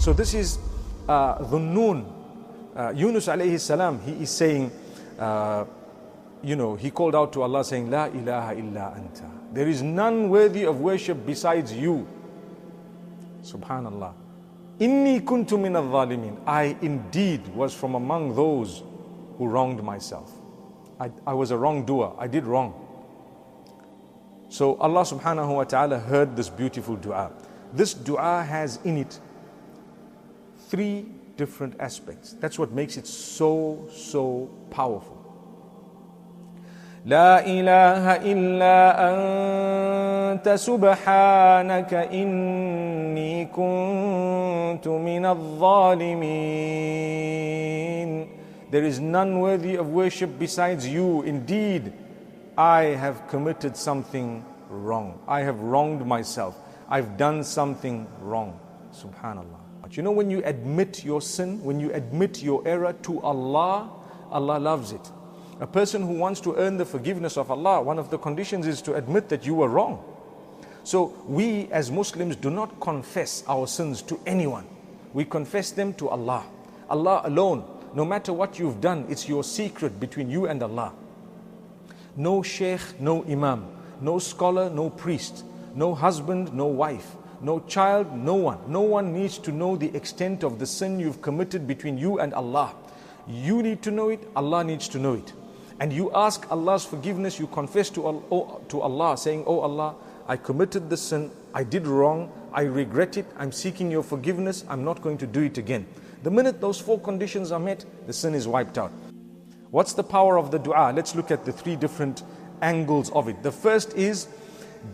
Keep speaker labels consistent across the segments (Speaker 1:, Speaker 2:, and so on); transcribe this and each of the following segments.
Speaker 1: So this is Dhunnun. Yunus alayhi salam, he is saying, he called out to Allah saying, La ilaha illa anta. There is none worthy of worship besides you. Subhanallah. Inni kuntu min al-zalimin. I indeed was from among those who wronged myself. I was a wrongdoer. I did wrong. So Allah subhanahu wa ta'ala heard this beautiful dua. This dua has in it 3 different aspects. That's what makes it so powerful. La ilaha illa anta subhanaka inni kuntu min al-zalimin. There is none worthy of worship besides you. Indeed, I have committed something wrong. I have wronged myself. I've done something wrong. Subhanallah. But you know, when you admit your sin, when you admit your error to Allah, Allah loves it. A person who wants to earn the forgiveness of Allah, one of the conditions is to admit that you were wrong. So we as Muslims do not confess our sins to anyone. We confess them to Allah. Allah alone. No matter what you've done, it's your secret between you and Allah. No sheikh, no imam, no scholar, no priest, no husband, no wife, no child, no one. No one needs to know the extent of the sin you've committed between you and Allah. You need to know it, Allah needs to know it. And you ask Allah's forgiveness, you confess to Allah saying, Oh Allah, I committed the sin, I did wrong, I regret it, I'm seeking your forgiveness, I'm not going to do it again. The minute those 4 conditions are met, the sin is wiped out. What's the power of the dua? Let's look at the 3 different angles of it. The first is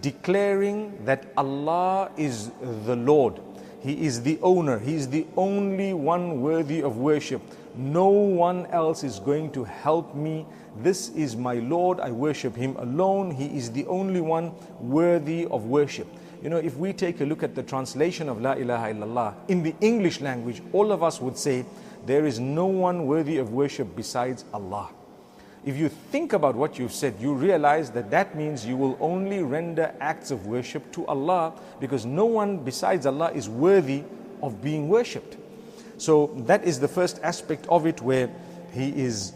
Speaker 1: declaring that Allah is the Lord. He is the owner. He is the only one worthy of worship. No one else is going to help me. This is my Lord. I worship Him alone. He is the only one worthy of worship. You know, if we take a look at the translation of La ilaha illallah in the English language, all of us would say, there is no one worthy of worship besides Allah. If you think about what you've said, you realize that that means you will only render acts of worship to Allah, because no one besides Allah is worthy of being worshipped. So that is the first aspect of it, where he is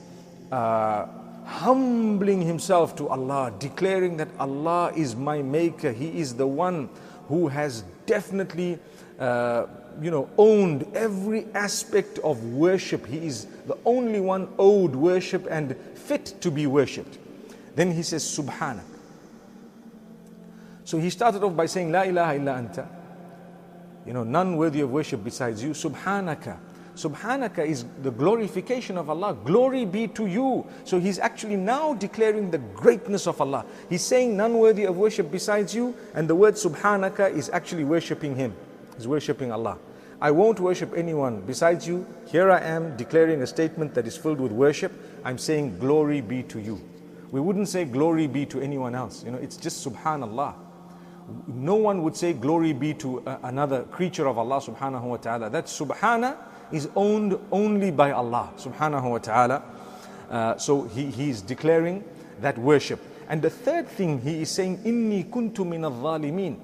Speaker 1: humbling himself to Allah, declaring that Allah is my maker. He is the one who has definitely owned every aspect of worship. He is the only one owed worship and fit to be worshipped. Then he says, Subhanak. So he started off by saying, La ilaha illa anta. None worthy of worship besides you. Subhanaka. Subhanaka is the glorification of Allah. Glory be to you. So he's actually now declaring the greatness of Allah. He's saying none worthy of worship besides you, and the word Subhanaka is actually worshipping Him. He's worshipping Allah. I won't worship anyone besides you. Here I am declaring a statement that is filled with worship. I'm saying glory be to you. We wouldn't say glory be to anyone else. It's just Subhanallah. No one would say glory be to another creature of Allah subhanahu wa ta'ala. That Subhana is owned only by Allah subhanahu wa ta'ala. So he's declaring that worship. And the third thing he is saying, Inni kuntu min al-zalimin.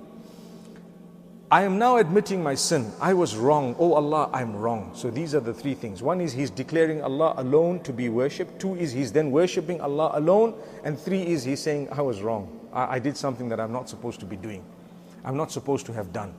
Speaker 1: I am now admitting my sin. I was wrong. Oh Allah, I'm wrong. So these are the 3 things. One is he's declaring Allah alone to be worshipped. 2 is he's then worshipping Allah alone. And 3 is he's saying, I was wrong. I did something that I'm not supposed to be doing. I'm not supposed to have done.